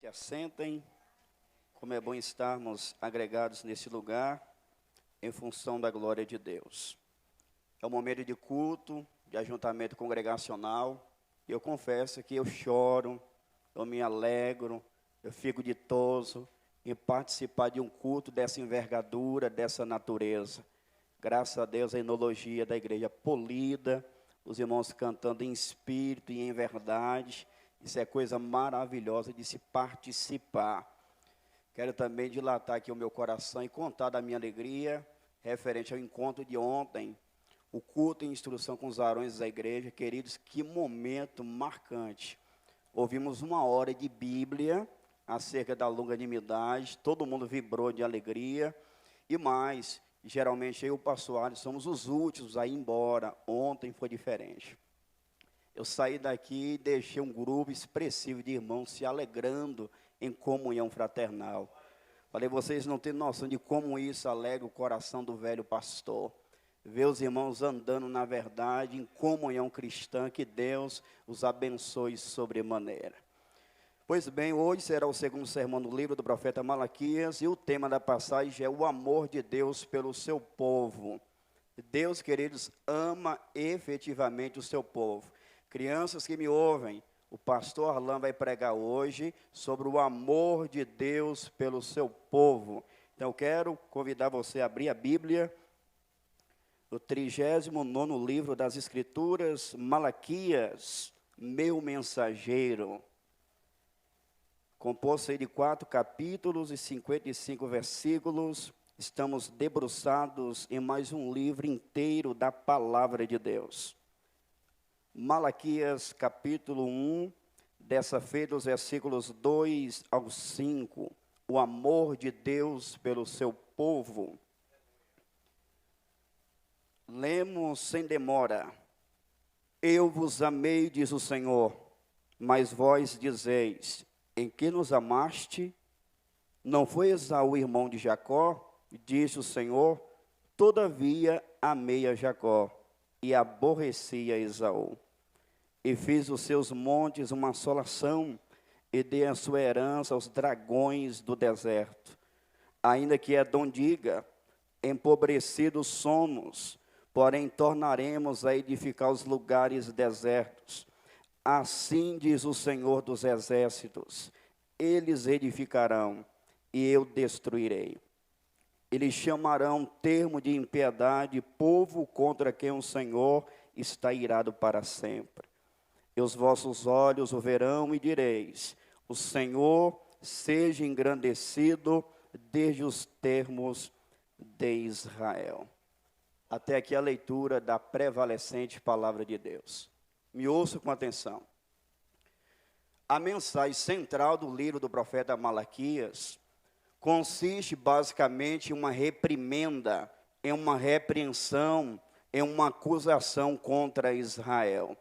Se assentem, como é bom estarmos agregados nesse lugar, em função da glória de Deus. É um momento de culto, de ajuntamento congregacional, e eu confesso que eu choro, eu me alegro, eu fico ditoso em participar de um culto dessa envergadura, dessa natureza. Graças a Deus, a enologia da igreja polida, os irmãos cantando em espírito e em verdade. Isso é coisa maravilhosa de se participar. Quero também dilatar aqui o meu coração e contar da minha alegria, referente ao encontro de ontem, o culto e instrução com os varões da igreja. Queridos, que momento marcante. Ouvimos 1 hora de Bíblia, acerca da longanimidade, todo mundo vibrou de alegria, e mais, geralmente eu e o pastor Alisson somos os últimos a ir embora. Ontem foi diferente. Eu saí daqui e deixei um grupo expressivo de irmãos se alegrando em comunhão fraternal. Falei, vocês não têm noção de como isso alegra o coração do velho pastor. Ver os irmãos andando na verdade, em comunhão cristã, que Deus os abençoe sobremaneira. Pois bem, hoje será o segundo sermão do livro do profeta Malaquias, e o tema da passagem é o amor de Deus pelo seu povo. Deus, queridos, ama efetivamente o seu povo. Crianças que me ouvem, o pastor Arlan vai pregar hoje sobre o amor de Deus pelo seu povo. Então, eu quero convidar você a abrir a Bíblia, o 39º livro das Escrituras, Malaquias, meu mensageiro. Composto aí de 4 capítulos e 55 versículos, estamos debruçados em mais um livro inteiro da palavra de Deus. Malaquias, capítulo 1, dessa feita, os versículos 2 ao 5, o amor de Deus pelo seu povo. Lemos sem demora. Eu vos amei, diz o Senhor, mas vós dizeis, em que nos amaste? Não foi Esaú irmão de Jacó? Disse o Senhor, todavia amei a Jacó e aborreci a Esaú. E fiz os seus montes uma assolação, e dei a sua herança aos dragões do deserto. Ainda que Edom diga, empobrecidos somos, porém tornaremos a edificar os lugares desertos. Assim diz o Senhor dos exércitos, eles edificarão, e eu destruirei. Eles chamarão termo de impiedade, povo contra quem o Senhor está irado para sempre. E os vossos olhos o verão e direis, o Senhor seja engrandecido desde os termos de Israel. Até aqui a leitura da prevalecente palavra de Deus. Me ouça com atenção. A mensagem central do livro do profeta Malaquias consiste basicamente em uma reprimenda, em uma repreensão, em uma acusação contra Israel.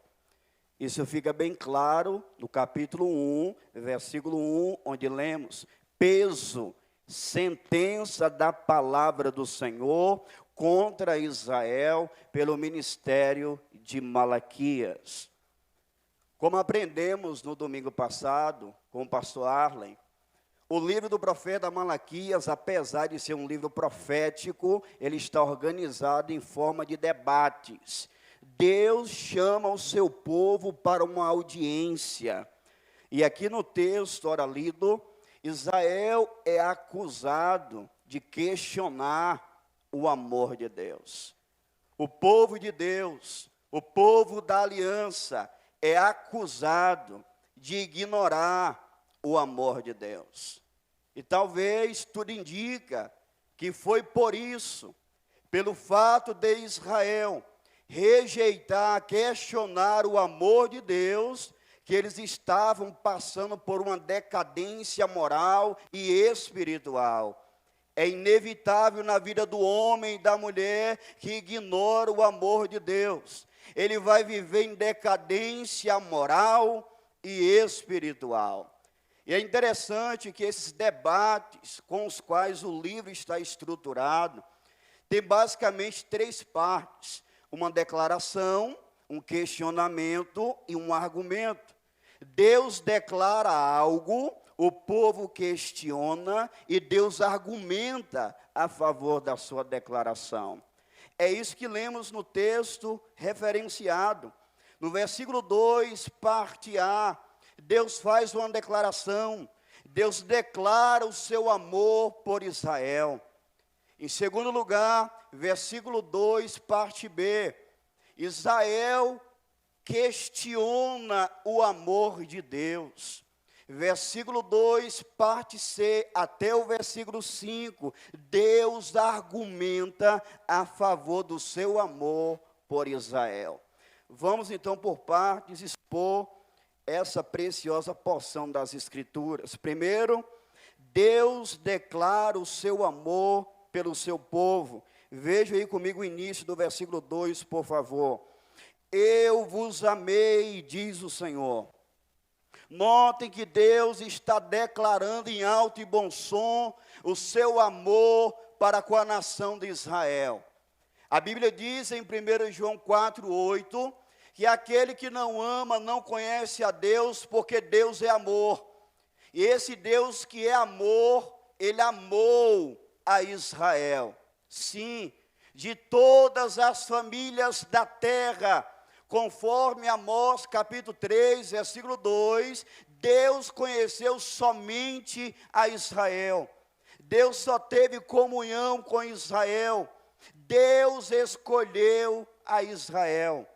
Isso fica bem claro no capítulo 1, versículo 1, onde lemos: peso, sentença da palavra do Senhor contra Israel pelo ministério de Malaquias. Como aprendemos no domingo passado com o pastor Arlen, o livro do profeta Malaquias, apesar de ser um livro profético, ele está organizado em forma de debates. Deus chama o seu povo para uma audiência. E aqui no texto, ora lido, Israel é acusado de questionar o amor de Deus. O povo de Deus, o povo da aliança, é acusado de ignorar o amor de Deus. E talvez tudo indica que foi por isso, pelo fato de Israel rejeitar, questionar o amor de Deus, que eles estavam passando por uma decadência moral e espiritual. É inevitável na vida do homem e da mulher que ignora o amor de Deus. Ele vai viver em decadência moral e espiritual. E é interessante que esses debates com os quais o livro está estruturado, tem basicamente 3 partes. Uma declaração, um questionamento e um argumento. Deus declara algo, O povo questiona e Deus argumenta a favor da sua declaração. É isso que lemos no texto referenciado. No versículo 2, parte A, Deus faz uma declaração. Deus declara o seu amor por Israel. Em segundo lugar, versículo 2, parte B, Israel questiona o amor de Deus. Versículo 2, parte C, até o versículo 5, Deus argumenta a favor do seu amor por Israel. Vamos então por partes expor essa preciosa porção das Escrituras. Primeiro, Deus declara o seu amor pelo seu povo. Veja aí comigo o início do versículo 2, por favor. Eu vos amei, diz o Senhor. Notem que Deus está declarando em alto e bom som o seu amor para com a nação de Israel. A Bíblia diz em 1 João 4:8, que aquele que não ama não conhece a Deus, porque Deus é amor. E esse Deus que é amor, Ele amou a Israel. Sim, de todas as famílias da terra, conforme Amós capítulo 3, versículo 2, Deus conheceu somente a Israel. Deus só teve comunhão com Israel. Deus escolheu a Israel.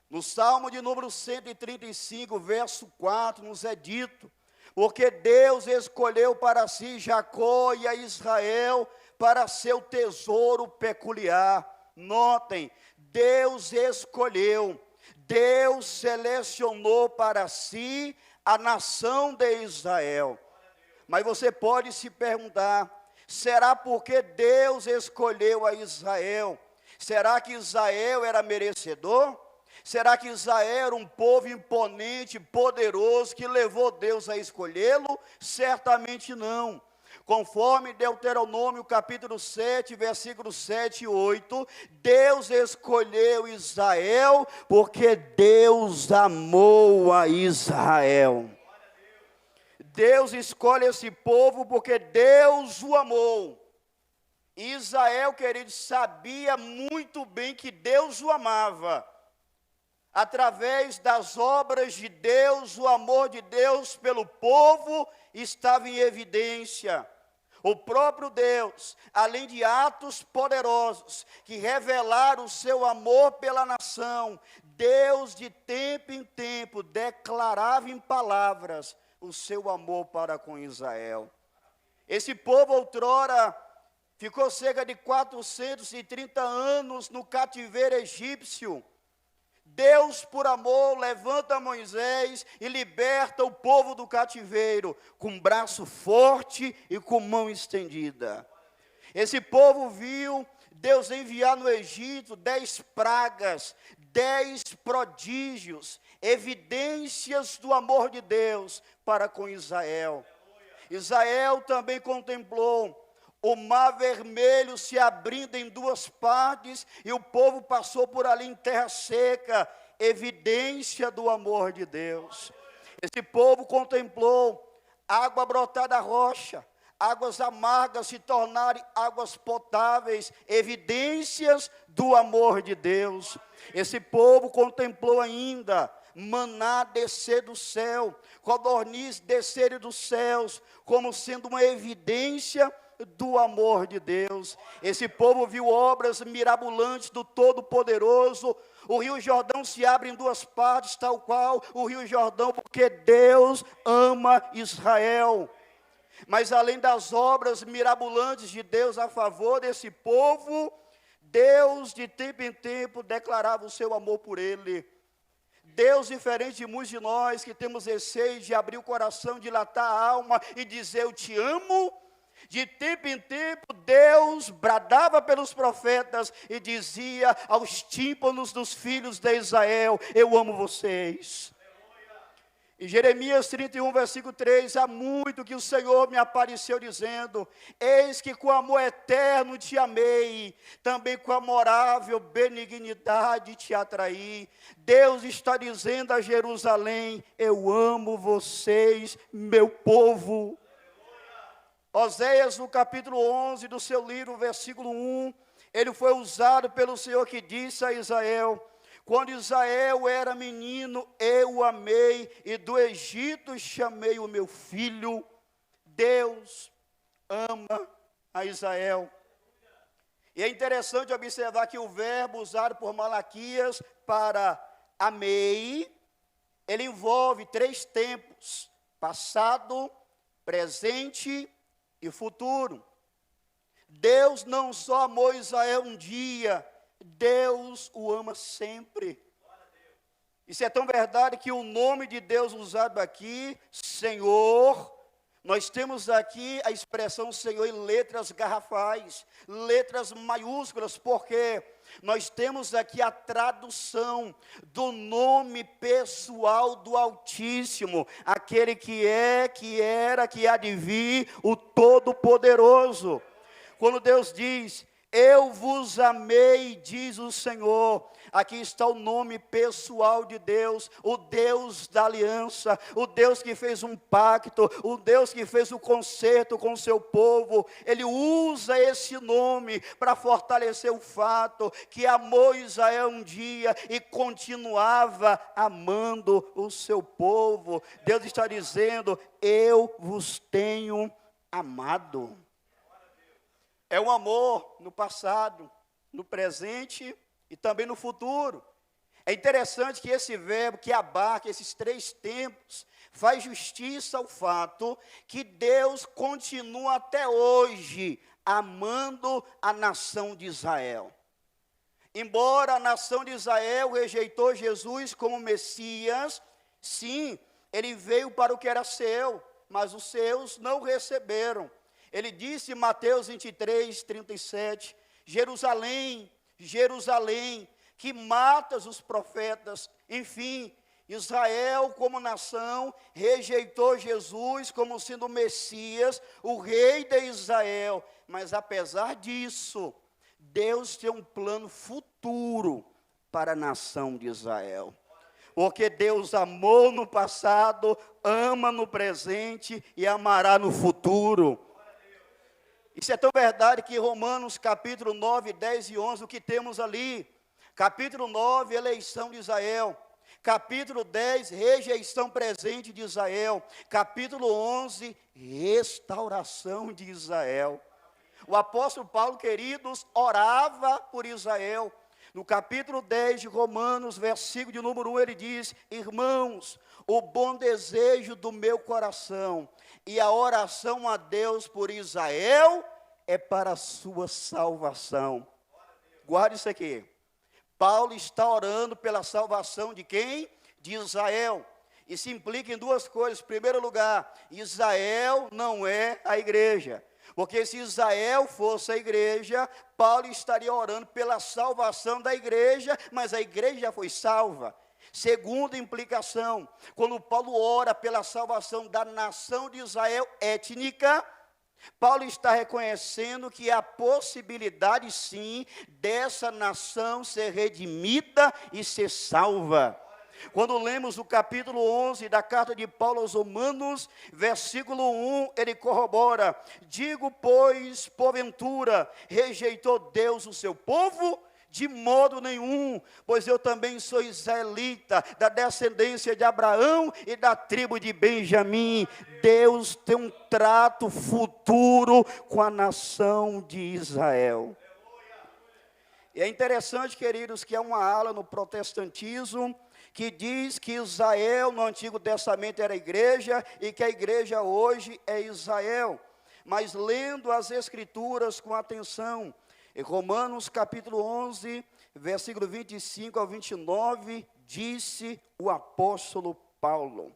No Salmo de número 135, verso 4, nos é dito: porque Deus escolheu para si Jacó e a Israel para seu tesouro peculiar. Notem, Deus escolheu, Deus selecionou para si a nação de Israel. Mas você pode se perguntar, será porque Deus escolheu a Israel? Será que Israel era merecedor? Será que Israel era um povo imponente, poderoso, que levou Deus a escolhê-lo? Certamente não. Conforme Deuteronômio capítulo 7, versículos 7 e 8, Deus escolheu Israel porque Deus amou a Israel. Deus escolhe esse povo porque Deus o amou. Israel, queridos, sabia muito bem que Deus o amava. Através das obras de Deus, o amor de Deus pelo povo estava em evidência. O próprio Deus, além de atos poderosos que revelaram o seu amor pela nação, Deus de tempo em tempo declarava em palavras o seu amor para com Israel. Esse povo outrora ficou cerca de 430 anos no cativeiro egípcio. Deus, por amor, levanta Moisés e liberta o povo do cativeiro, com braço forte e com mão estendida. Esse povo viu Deus enviar no Egito 10 pragas, 10 prodígios, evidências do amor de Deus para com Israel. Israel também contemplou o mar vermelho se abrindo em duas partes, e o povo passou por ali em terra seca, evidência do amor de Deus. Esse povo contemplou água brotar da rocha, águas amargas se tornarem águas potáveis, evidências do amor de Deus. Esse povo contemplou ainda maná descer do céu, codorniz descerem dos céus, como sendo uma evidência do amor de Deus. Esse povo viu obras mirabolantes do Todo-Poderoso. O Rio Jordão se abre em duas partes, tal qual o Rio Jordão, porque Deus ama Israel. Mas além das obras mirabolantes de Deus a favor desse povo, Deus de tempo em tempo declarava o seu amor por ele. Deus, diferente de muitos de nós que temos receio de abrir o coração, dilatar a alma e dizer eu te amo, de tempo em tempo, Deus bradava pelos profetas e dizia aos tímpanos dos filhos de Israel: eu amo vocês. Em Jeremias 31, versículo 3, há muito que o Senhor me apareceu dizendo, eis que com amor eterno te amei, também com amorável benignidade te atraí. Deus está dizendo a Jerusalém, eu amo vocês, meu povo. Oséias, no capítulo 11 do seu livro, versículo 1, ele foi usado pelo Senhor que disse a Israel, quando Israel era menino, eu o amei, e do Egito chamei o meu filho. Deus ama a Israel. E é interessante observar que o verbo usado por Malaquias para amei, ele envolve 3 tempos, passado, presente e futuro. Deus não só amou Israel um dia, Deus o ama sempre. Isso é tão verdade que o nome de Deus usado aqui, Senhor, nós temos aqui a expressão Senhor em letras garrafais, letras maiúsculas, porque nós temos aqui a tradução do nome pessoal do Altíssimo, aquele que é, que era, que há de vir, o Todo-Poderoso. Quando Deus diz, eu vos amei, diz o Senhor. Aqui está o nome pessoal de Deus, o Deus da aliança, o Deus que fez um pacto, o Deus que fez o concerto com o seu povo. Ele usa esse nome para fortalecer o fato que amou Israel um dia e continuava amando o seu povo. Deus está dizendo, eu vos tenho amado. É um amor no passado, no presente e também no futuro. É interessante que esse verbo que abarca esses 3 tempos faz justiça ao fato que Deus continua até hoje amando a nação de Israel. Embora a nação de Israel rejeitou Jesus como Messias, sim, ele veio para o que era seu, mas os seus não o receberam. Ele disse em Mateus 23, 37, Jerusalém, Jerusalém, que matas os profetas. Enfim, Israel como nação rejeitou Jesus como sendo o Messias, o rei de Israel. Mas apesar disso, Deus tem um plano futuro para a nação de Israel. Porque Deus amou no passado, ama no presente e amará no futuro. Isso é tão verdade que Romanos capítulo 9, 10 e 11, o que temos ali? Capítulo 9, eleição de Israel. Capítulo 10, rejeição presente de Israel. Capítulo 11, restauração de Israel. O apóstolo Paulo, queridos, orava por Israel. No capítulo 10 de Romanos, versículo de número 1, ele diz, irmãos, o bom desejo do meu coração e a oração a Deus por Israel é para a sua salvação. Guarde isso aqui. Paulo está orando pela salvação de quem? De Israel. Isso implica em 2 coisas. Em primeiro lugar, Israel não é a igreja. Porque se Israel fosse a igreja, Paulo estaria orando pela salvação da igreja, mas a igreja já foi salva. Segunda implicação, quando Paulo ora pela salvação da nação de Israel étnica, Paulo está reconhecendo que há possibilidade sim dessa nação ser redimida e ser salva. Quando lemos o capítulo 11 da carta de Paulo aos Romanos, versículo 1, ele corrobora, digo, pois, porventura, rejeitou Deus o seu povo? De modo nenhum, pois eu também sou israelita, da descendência de Abraão e da tribo de Benjamim. Deus tem um trato futuro com a nação de Israel. E é interessante, queridos, que há uma ala no protestantismo que diz que Israel no Antigo Testamento era a igreja e que a igreja hoje é Israel. Mas lendo as Escrituras com atenção, em Romanos capítulo 11, versículo 25 ao 29, disse o apóstolo Paulo,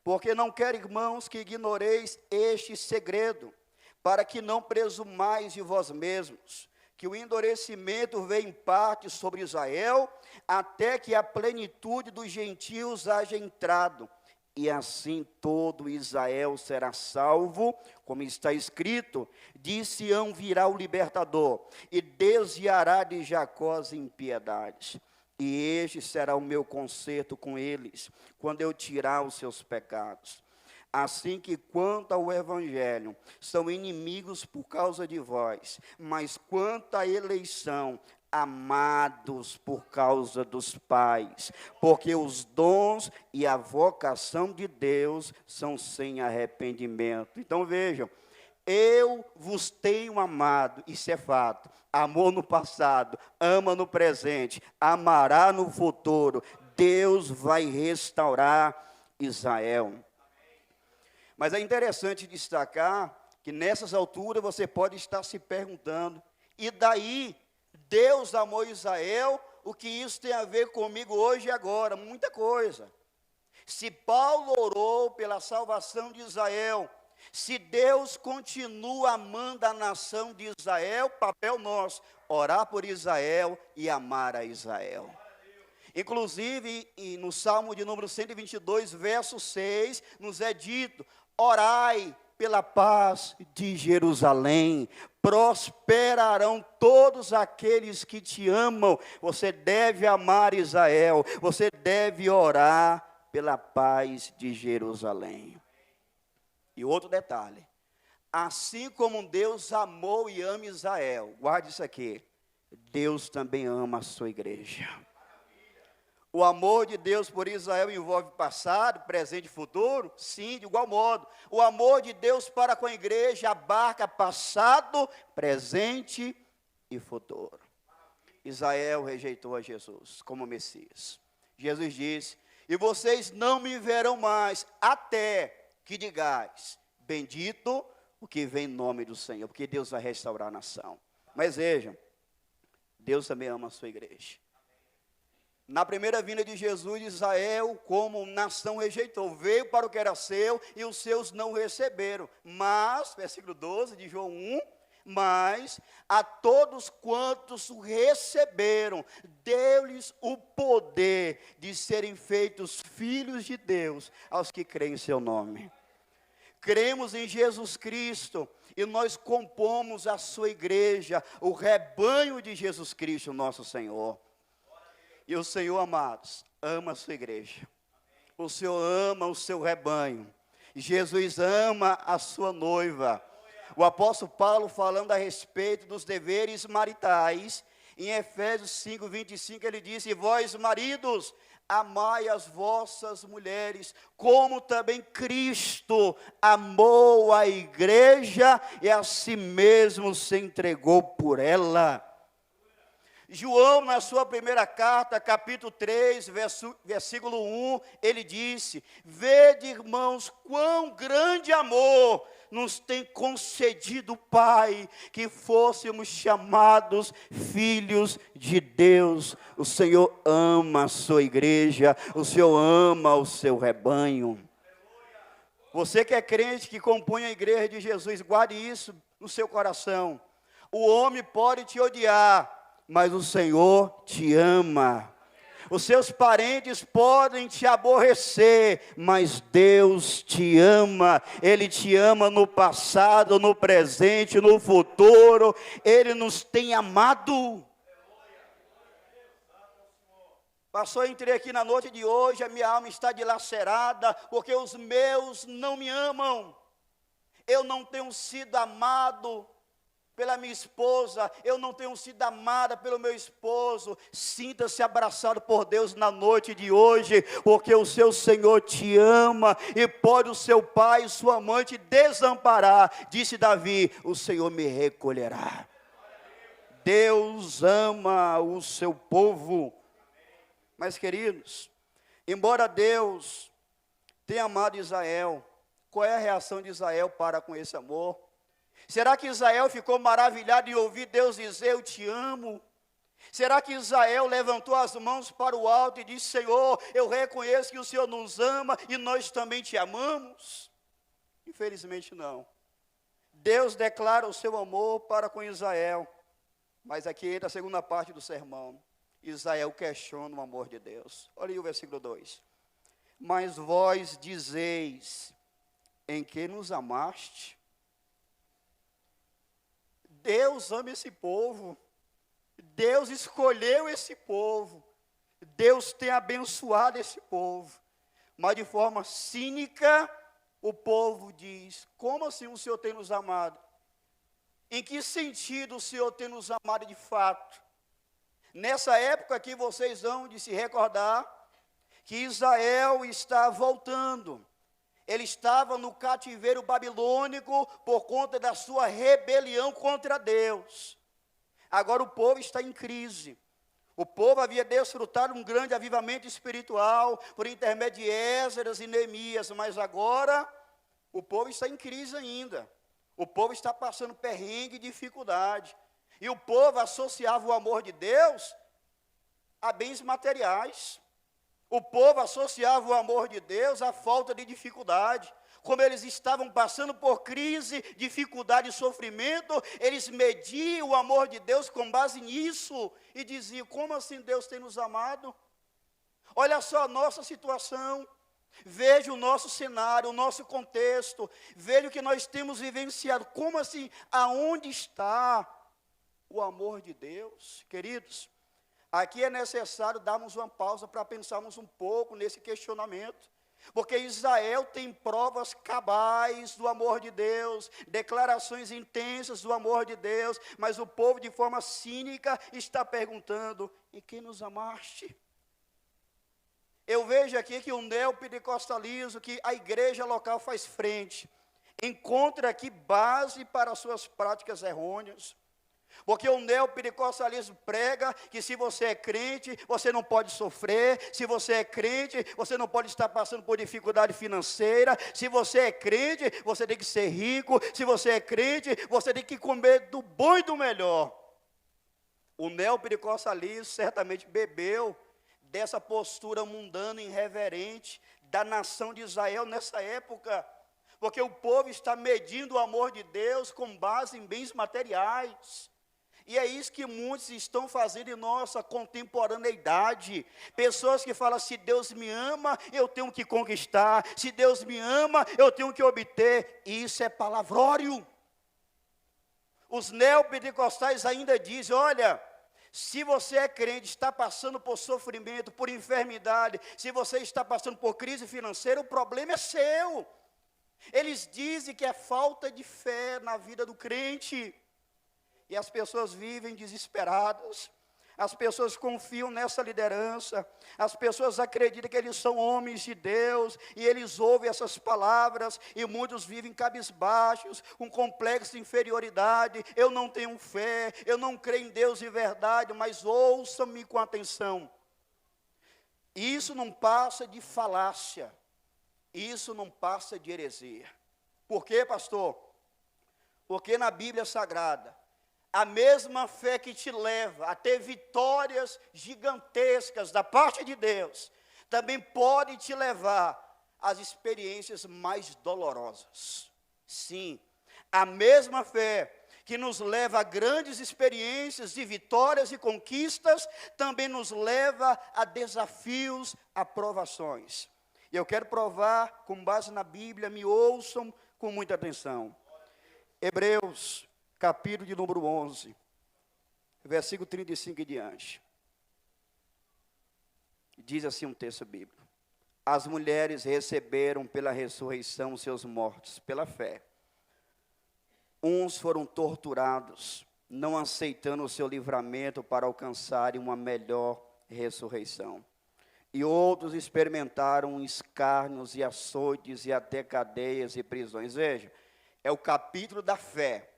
porque não quero, irmãos, que ignoreis este segredo, para que não presumais de vós mesmos, que o endurecimento veio em parte sobre Israel, até que a plenitude dos gentios haja entrado. e assim todo Israel será salvo, como está escrito, de Sião virá o libertador, e desviará de Jacó as impiedades. E este será o meu conserto com eles, quando eu tirar os seus pecados. Assim que quanto ao evangelho, são inimigos por causa de vós, mas quanto à eleição, amados por causa dos pais, porque os dons e a vocação de Deus são sem arrependimento. Então vejam, eu vos tenho amado, isso é fato, amou no passado, ama no presente, amará no futuro. Deus vai restaurar Israel. Mas é interessante destacar que nessas alturas você pode estar se perguntando, e daí Deus amou Israel, o que isso tem a ver comigo hoje e agora? Muita coisa. Se Paulo orou pela salvação de Israel, se Deus continua amando a nação de Israel, papel nosso, orar por Israel e amar a Israel. Inclusive, no Salmo de número 122, verso 6, nos é dito, orai pela paz de Jerusalém, prosperarão todos aqueles que te amam. Você deve amar Israel, você deve orar pela paz de Jerusalém. E outro detalhe, assim como Deus amou e ama Israel, guarde isso aqui, Deus também ama a sua igreja. O amor de Deus por Israel envolve passado, presente e futuro? Sim, de igual modo. O amor de Deus para com a igreja abarca passado, presente e futuro. Israel rejeitou a Jesus como Messias. Jesus disse, e vocês não me verão mais, até que digais, bendito o que vem em nome do Senhor, porque Deus vai restaurar a nação. Mas vejam, Deus também ama a sua igreja. Na primeira vinda de Jesus, Israel, como nação, rejeitou. Veio para o que era seu e os seus não receberam. Mas, versículo 12 de João 1, mas a todos quantos o receberam, deu-lhes o poder de serem feitos filhos de Deus, aos que creem em seu nome. Cremos em Jesus Cristo e nós compomos a sua igreja, o rebanho de Jesus Cristo, nosso Senhor. E o Senhor, amados, ama a sua igreja. O Senhor ama o seu rebanho. Jesus ama a sua noiva. O apóstolo Paulo, falando a respeito dos deveres maritais, em Efésios 5, 25, ele diz, e vós, maridos, amai as vossas mulheres, como também Cristo amou a igreja e a si mesmo se entregou por ela. João, na sua primeira carta, capítulo 3, versículo 1, ele disse, vede, irmãos, quão grande amor nos tem concedido o Pai, que fôssemos chamados filhos de Deus. O Senhor ama a sua igreja, o Senhor ama o seu rebanho. Você que é crente, que compõe a igreja de Jesus, guarde isso no seu coração. O homem pode te odiar, mas o Senhor te ama. Os seus parentes podem te aborrecer, mas Deus te ama. Ele te ama no passado, no presente, no futuro. Ele nos tem amado. Pastor, eu entrei aqui na noite de hoje, a minha alma está dilacerada, porque os meus não me amam. Eu não tenho sido amado pela minha esposa, eu não tenho sido amada pelo meu esposo. Sinta-se abraçado por Deus na noite de hoje, porque o seu Senhor te ama, e pode o seu pai e sua mãe te desamparar. Disse Davi, o Senhor me recolherá. Deus ama o seu povo. Mas queridos, embora Deus tenha amado Israel, qual é a reação de Israel para com esse amor? Será que Israel ficou maravilhado em ouvir Deus dizer, eu te amo? Será que Israel levantou as mãos para o alto e disse, Senhor, eu reconheço que o Senhor nos ama e nós também te amamos? Infelizmente não. Deus declara o seu amor para com Israel, mas aqui entra a segunda parte do sermão. Israel questiona o amor de Deus. Olha aí o versículo 2. mas vós dizeis, em que nos amaste? Deus ama esse povo, Deus escolheu esse povo, Deus tem abençoado esse povo, mas de forma cínica, o povo diz, como assim o Senhor tem nos amado? Em que sentido o Senhor tem nos amado de fato? Nessa época aqui vocês vão de se recordar que Israel está voltando. Ele estava no cativeiro babilônico por conta da sua rebelião contra Deus. Agora o povo está em crise. O povo havia desfrutado um grande avivamento espiritual por intermédio de Esdras e Neemias, mas agora o povo está em crise ainda. O povo está passando perrengue e dificuldade. E o povo associava o amor de Deus a bens materiais. O povo associava o amor de Deus à falta de dificuldade. Como eles estavam passando por crise, dificuldade e sofrimento, eles mediam o amor de Deus com base nisso. E diziam, como assim Deus tem nos amado? Olha só a nossa situação. Veja o nosso cenário, o nosso contexto. Veja o que nós temos vivenciado. Como assim? Aonde está o amor de Deus? Queridos, aqui é necessário darmos uma pausa para pensarmos um pouco nesse questionamento. Porque Israel tem provas cabais do amor de Deus, declarações intensas do amor de Deus, mas o povo de forma cínica está perguntando, em quem nos amaste? Eu vejo aqui que o neopentecostalismo, que a igreja local faz frente, encontra aqui base para suas práticas errôneas. Porque o neopentecostalismo prega que se você é crente, você não pode sofrer. Se você é crente, você não pode estar passando por dificuldade financeira. Se você é crente, você tem que ser rico. Se você é crente, você tem que comer do bom e do melhor. O neopentecostalismo certamente bebeu dessa postura mundana e irreverente da nação de Israel nessa época. Porque o povo está medindo o amor de Deus com base em bens materiais. E é isso que muitos estão fazendo em nossa contemporaneidade. Pessoas que falam, se Deus me ama, eu tenho que conquistar. Se Deus me ama, eu tenho que obter. Isso é palavrório. Os neopentecostais ainda dizem, olha, se você é crente, está passando por sofrimento, por enfermidade, se você está passando por crise financeira, o problema é seu. Eles dizem que é falta de fé na vida do crente. E as pessoas vivem desesperadas. As pessoas confiam nessa liderança. As pessoas acreditam que eles são homens de Deus. E eles ouvem essas palavras. E muitos vivem cabisbaixos, com complexo de inferioridade. Eu não tenho fé. Eu não creio em Deus de verdade. Mas ouçam-me com atenção. Isso não passa de falácia. Isso não passa de heresia. Por quê, pastor? Porque na Bíblia Sagrada, a mesma fé que te leva a ter vitórias gigantescas da parte de Deus, também pode te levar às experiências mais dolorosas. Sim, a mesma fé que nos leva a grandes experiências de vitórias e conquistas, também nos leva a desafios, a provações. E eu quero provar, com base na Bíblia, me ouçam com muita atenção. Hebreus, capítulo de número 11, versículo 35 e diante. Diz assim um texto bíblico. As mulheres receberam pela ressurreição seus mortos, pela fé. Uns foram torturados, não aceitando o seu livramento para alcançarem uma melhor ressurreição. E outros experimentaram escárnios e açoites e até cadeias e prisões. Veja, é o capítulo da fé.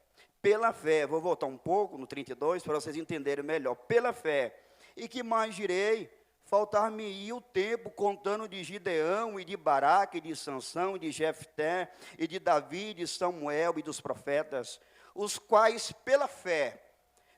Pela fé, vou voltar um pouco no 32 para vocês entenderem melhor. Pela fé, e que mais direi? Faltar-me-ia o tempo contando de Gideão e de Baraque, e de Sansão, e de Jefté, e de Davi, de Samuel e dos profetas, os quais pela fé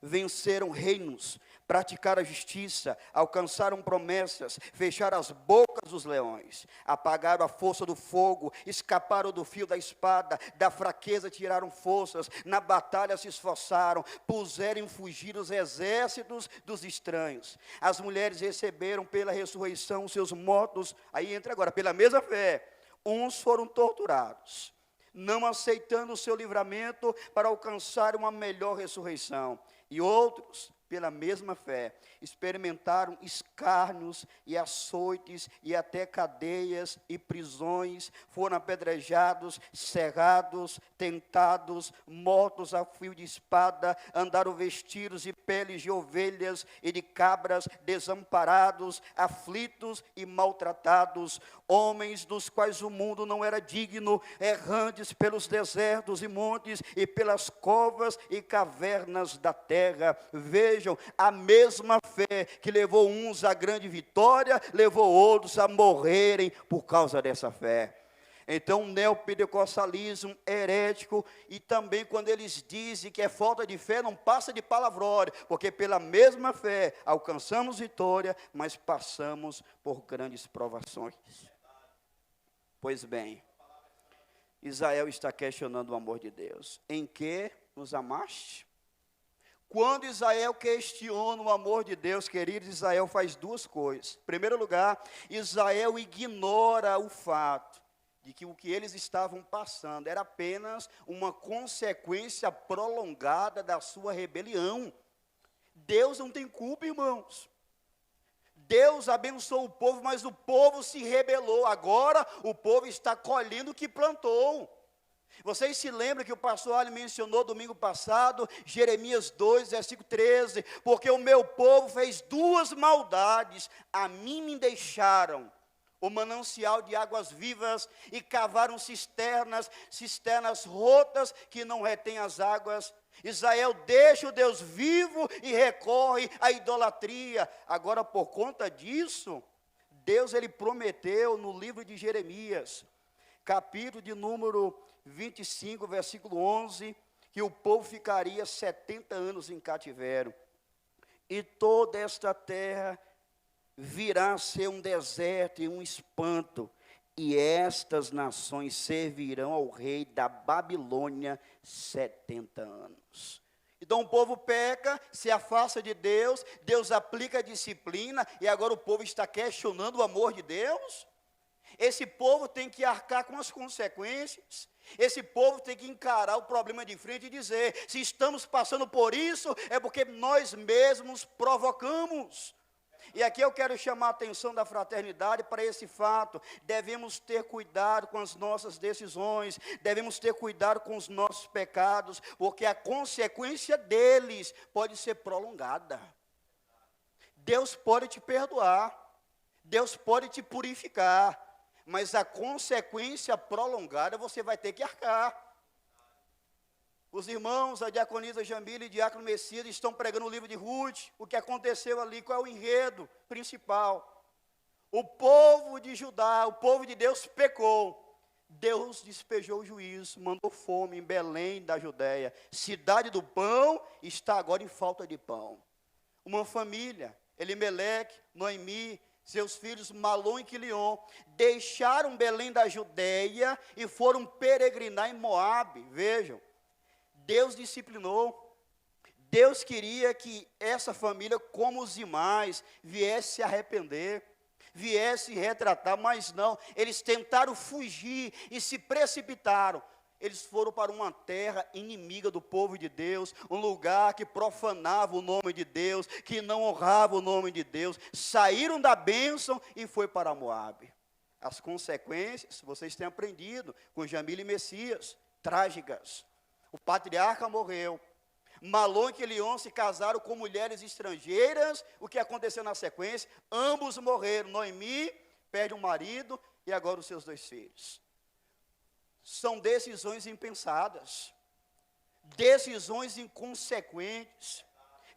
venceram reinos, praticaram a justiça, alcançaram promessas, fecharam as bocas dos leões, apagaram a força do fogo, escaparam do fio da espada, da fraqueza tiraram forças, na batalha se esforçaram, puseram em fugir os exércitos dos estranhos. As mulheres receberam pela ressurreição seus mortos, aí entra agora, pela mesma fé, uns foram torturados, não aceitando o seu livramento para alcançar uma melhor ressurreição, e outros, pela mesma fé, experimentaram escárnios e açoites e até cadeias e prisões, foram apedrejados, cerrados, tentados, mortos a fio de espada, andaram vestidos de peles de ovelhas e de cabras, desamparados, aflitos e maltratados, homens dos quais o mundo não era digno, errantes pelos desertos e montes e pelas covas e cavernas da terra. Vejam, a mesma fé que levou uns à grande vitória, levou outros a morrerem por causa dessa fé. Então, o neopentecostalismo herético, e também quando eles dizem que é falta de fé, não passa de palavrório, porque pela mesma fé alcançamos vitória, mas passamos por grandes provações. Pois bem, Israel está questionando o amor de Deus. Em que nos amaste? Quando Israel questiona o amor de Deus, queridos, Israel faz duas coisas. Em primeiro lugar, Israel ignora o fato de que o que eles estavam passando era apenas uma consequência prolongada da sua rebelião. Deus não tem culpa, irmãos. Deus abençoou o povo, mas o povo se rebelou. Agora o povo está colhendo o que plantou. Vocês se lembram que o pastor Ali mencionou domingo passado, Jeremias 2, versículo 13, porque o meu povo fez duas maldades, a mim me deixaram o manancial de águas vivas e cavaram cisternas rotas que não retêm as águas. Israel deixa o Deus vivo e recorre à idolatria. Agora, por conta disso, Deus ele prometeu no livro de Jeremias, capítulo de número 25, versículo 11, que o povo ficaria 70 anos em cativeiro. E toda esta terra virá a ser um deserto e um espanto, e estas nações servirão ao rei da Babilônia 70 anos. Então o povo peca, se afasta de Deus, Deus aplica a disciplina, e agora o povo está questionando o amor de Deus. Esse povo tem que arcar com as consequências. Esse povo tem que encarar o problema de frente e dizer, se estamos passando por isso, é porque nós mesmos provocamos. E aqui eu quero chamar a atenção da fraternidade para esse fato. Devemos ter cuidado com as nossas decisões, devemos ter cuidado com os nossos pecados, porque a consequência deles pode ser prolongada. Deus pode te perdoar, Deus pode te purificar, mas a consequência prolongada você vai ter que arcar. Os irmãos, a diaconisa Jamila e o diácono Messias estão pregando o livro de Ruth. O que aconteceu ali, qual é o enredo principal? O povo de Judá, o povo de Deus pecou. Deus despejou o juízo, mandou fome em Belém da Judéia. Cidade do pão está agora em falta de pão. Uma família, Elimeleque, Noemi, seus filhos Malom e Quilion, deixaram Belém da Judéia e foram peregrinar em Moabe. Vejam, Deus disciplinou. Deus queria que essa família, como os demais, viesse se arrepender, viesse retratar, mas não, eles tentaram fugir e se precipitaram. Eles foram para uma terra inimiga do povo de Deus, um lugar que profanava o nome de Deus, que não honrava o nome de Deus. Saíram da bênção e foi para Moabe. As consequências, vocês têm aprendido com Jamila e Messias, trágicas. O patriarca morreu. Malom e Quilion se casaram com mulheres estrangeiras. O que aconteceu na sequência? Ambos morreram. Noemi perde um marido e agora os seus 2 filhos. São decisões impensadas, decisões inconsequentes,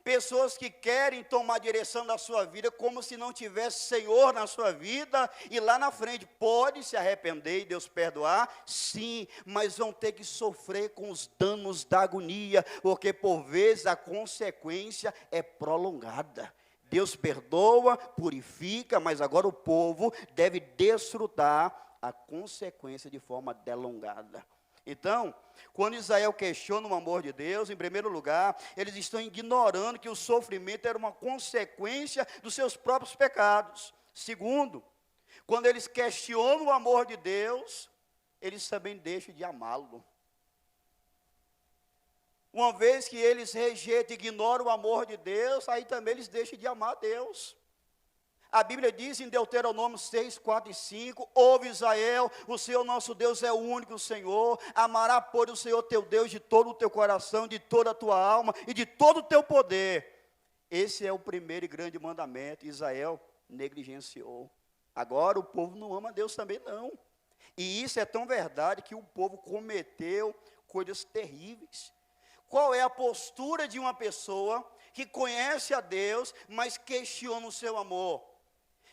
pessoas que querem tomar a direção da sua vida como se não tivesse Senhor na sua vida, e lá na frente pode se arrepender e Deus perdoar, sim, mas vão ter que sofrer com os danos da agonia, porque por vezes a consequência é prolongada. Deus perdoa, purifica, mas agora o povo deve desfrutar a consequência de forma delongada. Então, quando Israel questiona o amor de Deus, em primeiro lugar, eles estão ignorando que o sofrimento era uma consequência dos seus próprios pecados. Segundo, quando eles questionam o amor de Deus, eles também deixam de amá-lo. Uma vez que eles rejeitam e ignoram o amor de Deus, aí também eles deixam de amar a Deus. A Bíblia diz em Deuteronômio 6, 4 e 5, ouve Israel, o Senhor nosso Deus é o único Senhor, amará, pois, o Senhor teu Deus de todo o teu coração, de toda a tua alma e de todo o teu poder. Esse é o primeiro e grande mandamento. Israel negligenciou. Agora o povo não ama Deus também não. E isso é tão verdade que o povo cometeu coisas terríveis. Qual é a postura de uma pessoa que conhece a Deus, mas questiona o seu amor?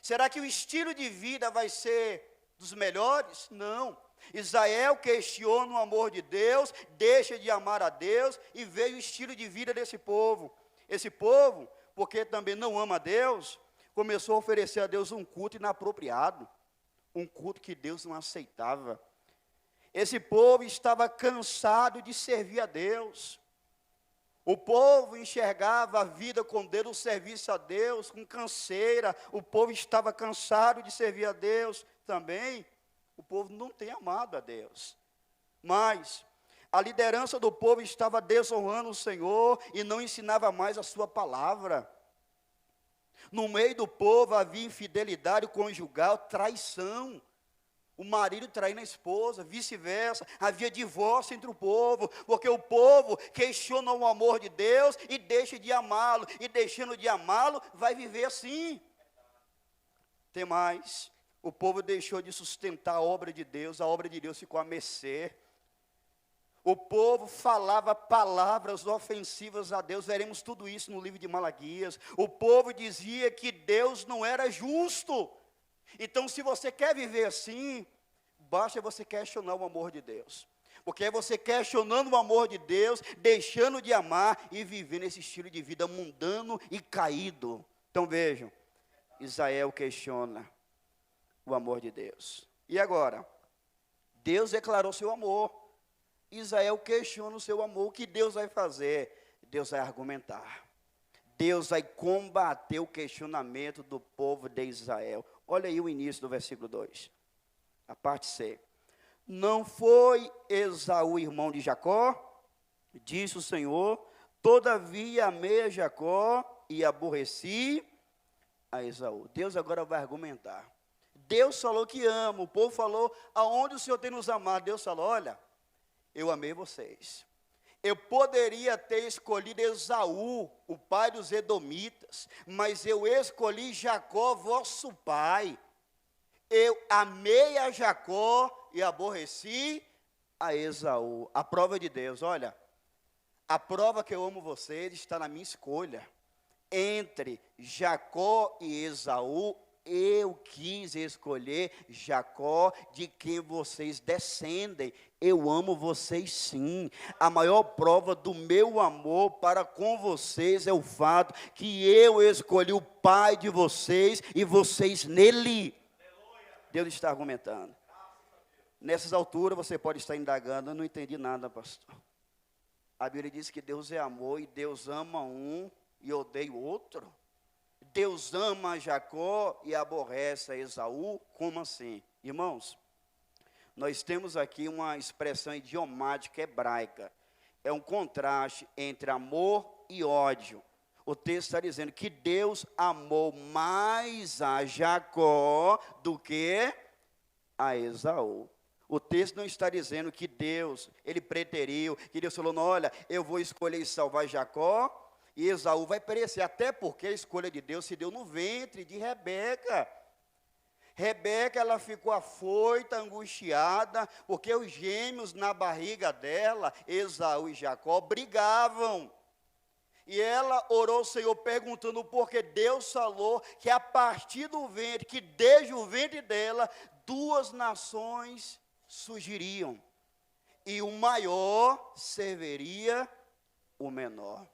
Será que o estilo de vida vai ser dos melhores? Não. Israel questiona o amor de Deus, deixa de amar a Deus e veio o estilo de vida desse povo. Esse povo, porque também não ama a Deus, começou a oferecer a Deus um culto inapropriado, um culto que Deus não aceitava. Esse povo estava cansado de servir a Deus. O povo enxergava a vida com Deus, o serviço a Deus, com canseira. O povo estava cansado de servir a Deus também. O povo não tem amado a Deus. Mas a liderança do povo estava desonrando o Senhor e não ensinava mais a sua palavra. No meio do povo havia infidelidade conjugal, traição. O marido traindo a esposa, vice-versa. Havia divórcio entre o povo, porque o povo questiona o amor de Deus e deixa de amá-lo. E deixando de amá-lo, vai viver assim. Tem mais. O povo deixou de sustentar a obra de Deus, a obra de Deus ficou a mercê. O povo falava palavras ofensivas a Deus, veremos tudo isso no livro de Malaquias. O povo dizia que Deus não era justo. Então, se você quer viver assim, basta você questionar o amor de Deus. Porque é você questionando o amor de Deus, deixando de amar e vivendo esse estilo de vida mundano e caído. Então vejam, Israel questiona o amor de Deus. E agora? Deus declarou seu amor. Israel questiona o seu amor. O que Deus vai fazer? Deus vai argumentar. Deus vai combater o questionamento do povo de Israel. Olha aí o início do versículo 2, a parte C. Não foi Esaú irmão de Jacó? Disse o Senhor, todavia amei a Jacó e aborreci a Esaú. Deus agora vai argumentar. Deus falou que ama, o povo falou, aonde o Senhor tem nos amado? Deus falou, olha, eu amei vocês. Eu poderia ter escolhido Esaú, o pai dos edomitas, mas eu escolhi Jacó, vosso pai. Eu amei a Jacó e aborreci a Esaú. A prova de Deus, olha, a prova que eu amo vocês está na minha escolha. Entre Jacó e Esaú, eu quis escolher Jacó, de quem vocês descendem. Eu amo vocês sim. A maior prova do meu amor para com vocês é o fato que eu escolhi o pai de vocês e vocês nele. Deus está argumentando. Nessas alturas você pode estar indagando, eu não entendi nada, pastor. A Bíblia diz que Deus é amor e Deus ama um e odeia o outro. Deus ama Jacó e aborrece a Esaú, como assim? Irmãos, nós temos aqui uma expressão idiomática hebraica. É um contraste entre amor e ódio. O texto está dizendo que Deus amou mais a Jacó do que a Esaú. O texto não está dizendo que Deus, ele preteriu, que Deus falou, não, olha, eu vou escolher e salvar Jacó, e Esaú vai perecer, até porque a escolha de Deus se deu no ventre de Rebeca. Rebeca, ela ficou afoita, angustiada, porque os gêmeos na barriga dela, Esaú e Jacó, brigavam. E ela orou ao Senhor perguntando porque Deus falou que a partir do ventre, que desde o ventre dela, duas nações surgiriam. E o maior serviria o menor.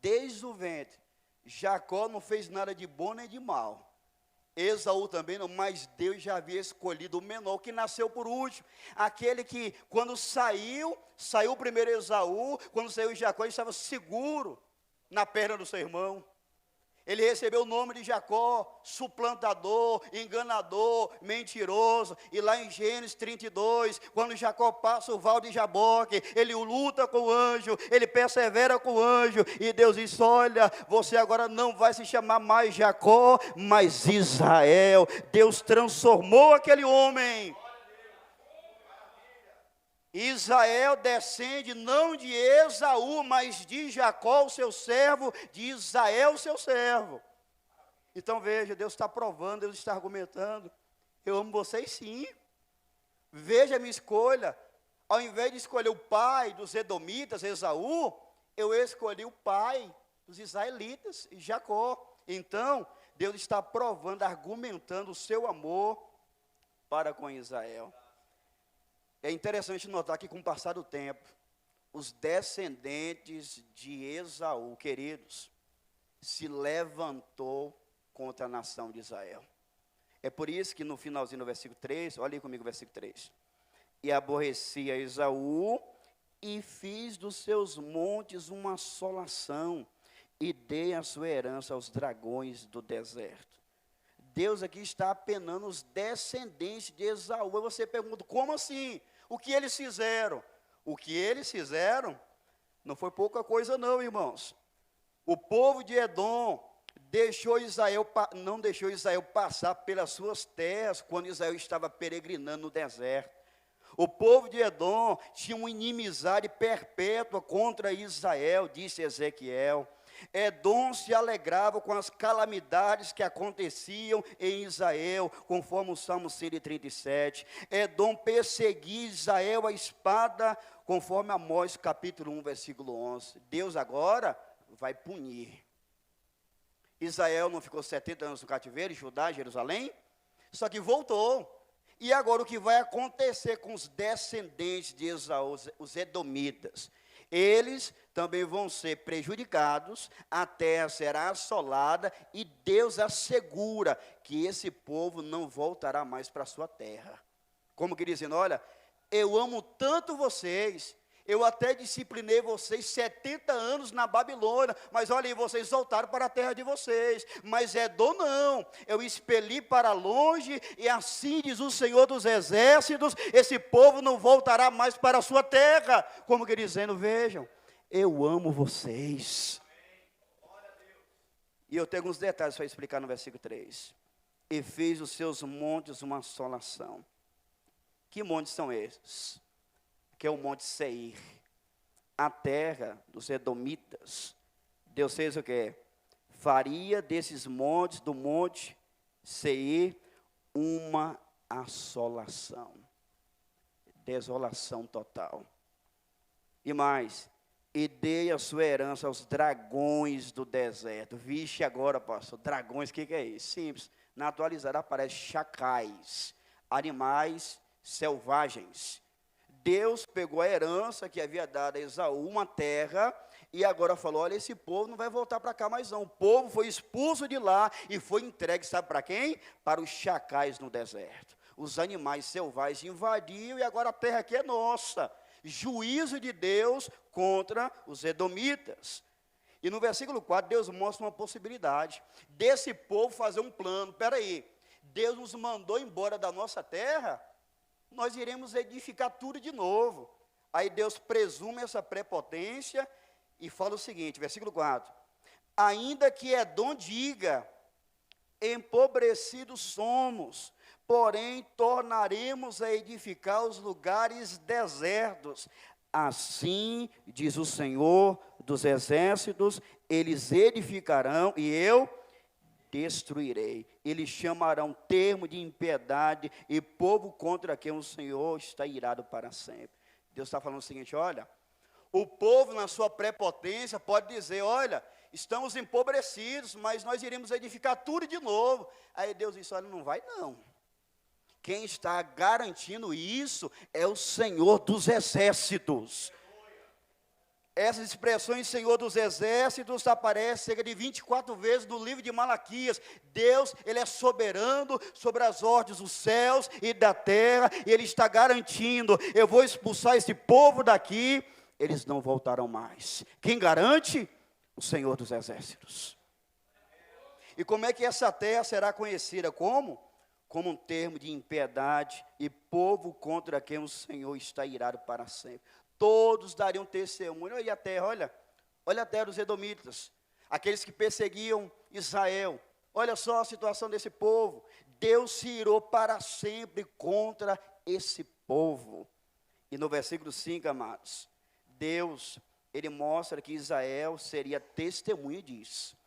Desde o ventre, Jacó não fez nada de bom nem de mal. Esaú também não, mas Deus já havia escolhido o menor, que nasceu por último. Aquele que, quando saiu primeiro Esaú, quando saiu Jacó, ele estava seguro na perna do seu irmão. Ele recebeu o nome de Jacó, suplantador, enganador, mentiroso. E lá em Gênesis 32, quando Jacó passa o val de Jaboque, ele luta com o anjo, ele persevera com o anjo. E Deus diz, olha, você agora não vai se chamar mais Jacó, mas Israel. Deus transformou aquele homem. Israel descende não de Esaú, mas de Jacó, o seu servo, de Israel, o seu servo. Então veja, Deus está provando, Deus está argumentando. Eu amo vocês sim. Veja a minha escolha. Ao invés de escolher o pai dos edomitas, Esaú, eu escolhi o pai dos israelitas, Jacó. Então, Deus está provando, argumentando o seu amor para com Israel. É interessante notar que com o passar do tempo, os descendentes de Esaú, queridos, se levantou contra a nação de Israel. É por isso que no finalzinho do versículo 3, olha aí comigo o versículo 3. E aborrecia Esaú e fiz dos seus montes uma assolação e dei a sua herança aos dragões do deserto. Deus aqui está apenando os descendentes de Esaú. E você pergunta, como assim? O que eles fizeram? O que eles fizeram não foi pouca coisa não, irmãos. O povo de Edom não deixou Israel passar pelas suas terras quando Israel estava peregrinando no deserto. O povo de Edom tinha uma inimizade perpétua contra Israel, disse Ezequiel. Edom se alegrava com as calamidades que aconteciam em Israel, conforme o Salmo 137. Edom perseguia Israel à espada, conforme Amós capítulo 1, versículo 11. Deus agora vai punir. Israel não ficou 70 anos no cativeiro, Judá, Jerusalém, só que voltou. E agora o que vai acontecer com os descendentes de Esaú, os edomitas? Eles também vão ser prejudicados, a terra será assolada e Deus assegura que esse povo não voltará mais para a sua terra. Como que dizendo, olha, eu amo tanto vocês, eu até disciplinei vocês 70 anos na Babilônia, mas olha aí, vocês voltaram para a terra de vocês. Mas Edom não, eu expeli para longe, e assim diz o Senhor dos Exércitos, esse povo não voltará mais para a sua terra. Como que dizendo, vejam, eu amo vocês. E eu tenho alguns detalhes para explicar no versículo 3. E fez os seus montes uma assolação. Que montes são esses? Que é o monte Seir, a terra dos edomitas. Deus fez o quê? Faria desses montes, do monte Seir, uma assolação, desolação total. E mais, e dei a sua herança aos dragões do deserto. Vixe agora, pastor, dragões, o que é isso? Simples, na atualizada aparece chacais, animais selvagens. Deus pegou a herança que havia dado a Esaú, uma terra, e agora falou, olha, esse povo não vai voltar para cá mais não. O povo foi expulso de lá e foi entregue, sabe para quem? Para os chacais no deserto. Os animais selvagens invadiram e agora a terra aqui é nossa. Juízo de Deus contra os edomitas. E no versículo 4, Deus mostra uma possibilidade desse povo fazer um plano. Espera aí, Deus nos mandou embora da nossa terra, nós iremos edificar tudo de novo. Aí Deus presume essa prepotência e fala o seguinte, versículo 4. Ainda que Edom diga, empobrecidos somos, porém tornaremos a edificar os lugares desertos. Assim diz o Senhor dos Exércitos, eles edificarão e eu destruirei. Eles chamarão termo de impiedade e povo contra quem o Senhor está irado para sempre. Deus está falando o seguinte, olha, O povo, na sua prepotência, pode dizer: olha, estamos empobrecidos, mas nós iremos edificar tudo de novo. Aí Deus disse: olha, não vai não. Quem está garantindo isso é o Senhor dos Exércitos. Essas expressões Senhor dos Exércitos aparecem cerca de 24 vezes no livro de Malaquias. Deus, Ele é soberano sobre as ordens dos céus e da terra, e Ele está garantindo: eu vou expulsar esse povo daqui, eles não voltarão mais. Quem garante? O Senhor dos Exércitos. E como é que essa terra será conhecida? Como? Como um termo de impiedade e povo contra quem o Senhor está irado para sempre. Todos dariam testemunho. Olha a terra, olha a terra dos edomitas, aqueles que perseguiam Israel. Olha só a situação desse povo. Deus se irou para sempre contra esse povo. E no versículo 5, amados, Deus, Ele mostra que Israel seria testemunha disso.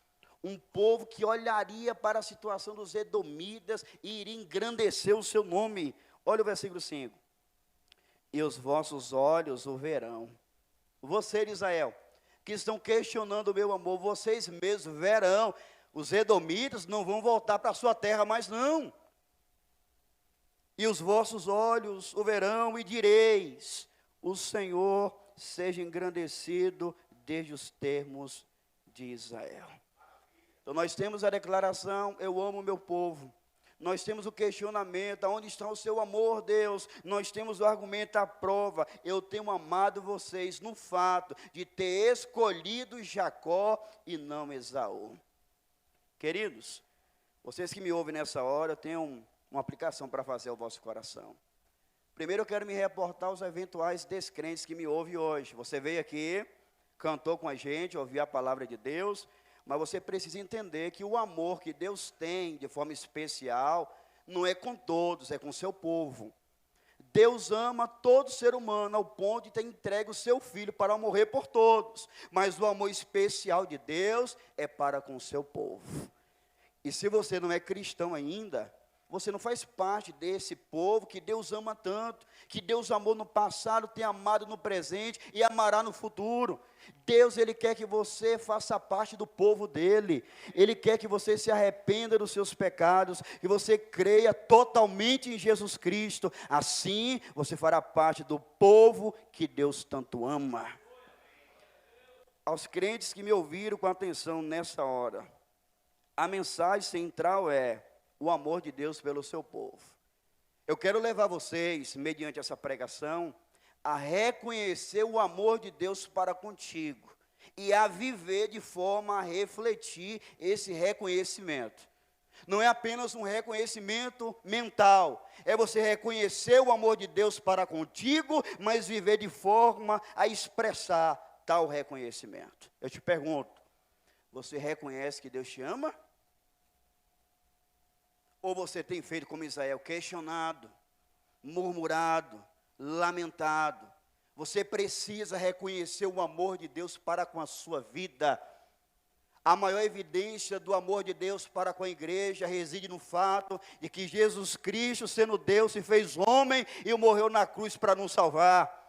Um povo que olharia para a situação dos edomitas e iria engrandecer o seu nome. Olha o versículo 5. E os vossos olhos o verão. Você, Israel, que estão questionando o meu amor, vocês mesmos verão. Os edomitas não vão voltar para a sua terra mais não. E os vossos olhos o verão e direis: o Senhor seja engrandecido desde os termos de Israel. Então nós temos a declaração: eu amo o meu povo. Nós temos o questionamento: aonde está o seu amor, Deus? Nós temos o argumento, a prova: eu tenho amado vocês no fato de ter escolhido Jacó e não Esaú. Queridos, vocês que me ouvem nessa hora, eu tenho uma aplicação para fazer ao vosso coração. Primeiro eu quero me reportar aos eventuais descrentes que me ouvem hoje. Você veio aqui, cantou com a gente, ouviu a palavra de Deus, mas você precisa entender que o amor que Deus tem de forma especial não é com todos, é com o seu povo. Deus ama todo ser humano ao ponto de ter entregue o seu filho para morrer por todos. Mas o amor especial de Deus é para com o seu povo. E se você não é cristão ainda, você não faz parte desse povo que Deus ama tanto, que Deus amou no passado, tem amado no presente e amará no futuro. Deus, Ele quer que você faça parte do povo dEle. Ele quer que você se arrependa dos seus pecados, que você creia totalmente em Jesus Cristo. Assim, você fará parte do povo que Deus tanto ama. Aos crentes que me ouviram com atenção nessa hora, a mensagem central é o amor de Deus pelo seu povo. Eu quero levar vocês, mediante essa pregação, a reconhecer o amor de Deus para contigo e a viver de forma a refletir esse reconhecimento. Não é apenas um reconhecimento mental, é você reconhecer o amor de Deus para contigo, mas viver de forma a expressar tal reconhecimento. Eu te pergunto, você reconhece que Deus te ama? Ou você tem feito como Israel, questionado, murmurado, lamentado? Você precisa reconhecer o amor de Deus para com a sua vida. A maior evidência do amor de Deus para com a igreja reside no fato de que Jesus Cristo, sendo Deus, se fez homem e morreu na cruz para nos salvar.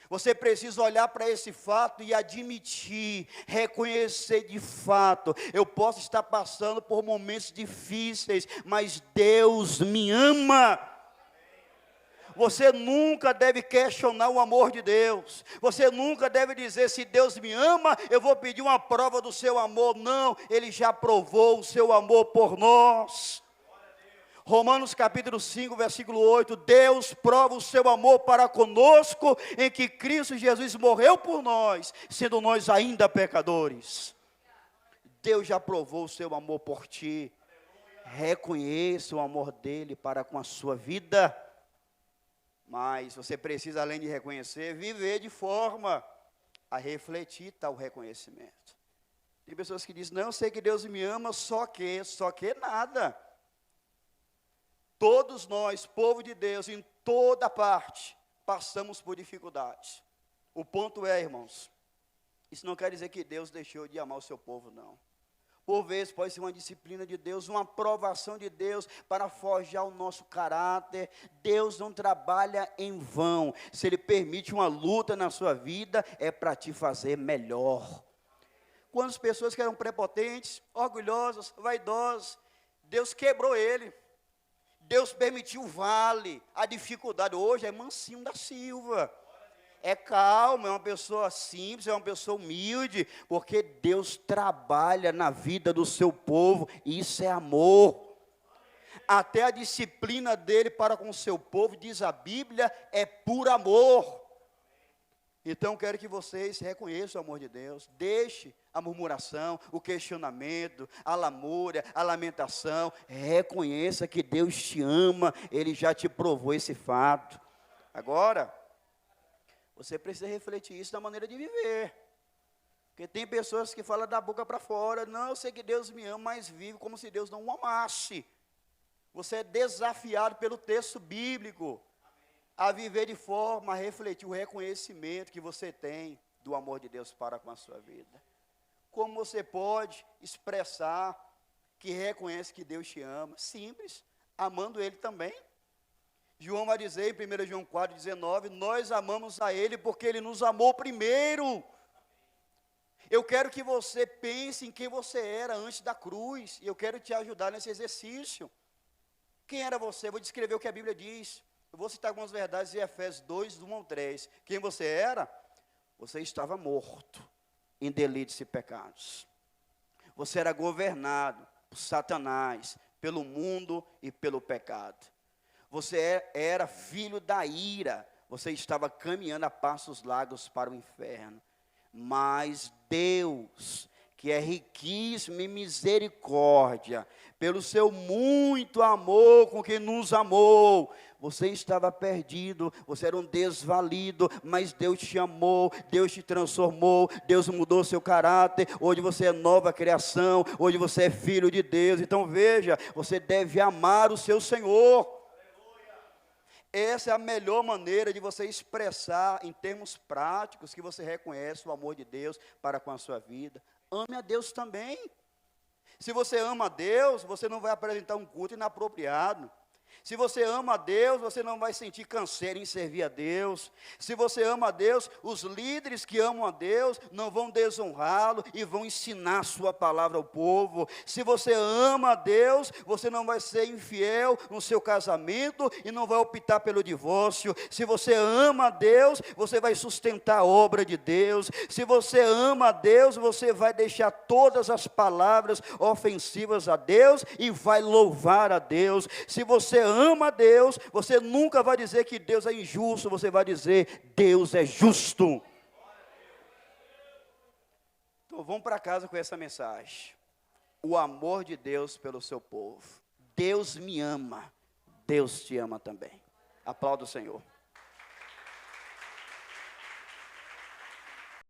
Você precisa olhar para esse fato e admitir, reconhecer de fato: eu posso estar passando por momentos difíceis, mas Deus me ama. Você nunca deve questionar o amor de Deus. Você nunca deve dizer: se Deus me ama, eu vou pedir uma prova do seu amor. Não, Ele já provou o seu amor por nós. Romanos capítulo 5, versículo 8, Deus prova o seu amor para conosco, em que Cristo Jesus morreu por nós, sendo nós ainda pecadores. Deus já provou o seu amor por ti. Reconheça o amor dele para com a sua vida. Mas você precisa, além de reconhecer, viver de forma a refletir tal reconhecimento. Tem pessoas que dizem: não, eu sei que Deus me ama, só que nada. Todos nós, povo de Deus, em toda parte, passamos por dificuldades. O ponto é, irmãos, isso não quer dizer que Deus deixou de amar o seu povo, não. Por vezes pode ser uma disciplina de Deus, uma aprovação de Deus para forjar o nosso caráter. Deus não trabalha em vão. Se Ele permite uma luta na sua vida, é para te fazer melhor. Quantas pessoas que eram prepotentes, orgulhosas, vaidosas, Deus quebrou ele. Deus permitiu o vale, a dificuldade. Hoje é mansinho da Silva. É calmo, é uma pessoa simples, é uma pessoa humilde, porque Deus trabalha na vida do seu povo, e isso é amor. Até a disciplina dele para com o seu povo, diz a Bíblia, é por amor. Então, quero que vocês reconheçam o amor de Deus. Deixe a murmuração, o questionamento, a lamúria, a lamentação. Reconheça que Deus te ama, Ele já te provou esse fato. Agora, você precisa refletir isso na maneira de viver. Porque tem pessoas que falam da boca para fora, não, eu sei que Deus me ama, mas vive como se Deus não o amasse. Você é desafiado pelo texto bíblico a viver de forma a refletir o reconhecimento que você tem do amor de Deus para com a sua vida. Como você pode expressar que reconhece que Deus te ama? Simples, amando Ele também. João vai dizer em 1 João 4,19, nós amamos a Ele porque Ele nos amou primeiro. Eu quero que você pense em quem você era antes da cruz, e eu quero te ajudar nesse exercício. Quem era você? Eu vou descrever o que a Bíblia diz. Eu vou citar algumas verdades de Efésios 2, 1 ao 3. Quem você era? Você estava morto em delitos e pecados. Você era governado por Satanás, pelo mundo e pelo pecado. Você era filho da ira. Você estava caminhando a passos largos para o inferno. Mas Deus, que é riquíssimo em misericórdia, pelo seu muito amor com que nos amou, você estava perdido, você era um desvalido, mas Deus te amou, Deus te transformou, Deus mudou seu caráter, hoje você é nova criação, hoje você é filho de Deus. Então veja, você deve amar o seu Senhor. Essa é a melhor maneira de você expressar em termos práticos que você reconhece o amor de Deus para com a sua vida. Ame a Deus também. Se você ama a Deus, você não vai apresentar um culto inapropriado. Se você ama a Deus, você não vai sentir canseira em servir a Deus. Se você ama a Deus, os líderes que amam a Deus não vão desonrá-lo e vão ensinar a sua palavra ao povo. Se você ama a Deus, você não vai ser infiel no seu casamento e não vai optar pelo divórcio. Se você ama a Deus, você vai sustentar a obra de Deus. Se você ama a Deus, você vai deixar todas as palavras ofensivas a Deus e vai louvar a Deus. Se você ama a Deus, você nunca vai dizer que Deus é injusto, você vai dizer, Deus é justo. Então vamos para casa com essa mensagem. O amor de Deus pelo seu povo. Deus me ama, Deus te ama também. Aplauda o Senhor.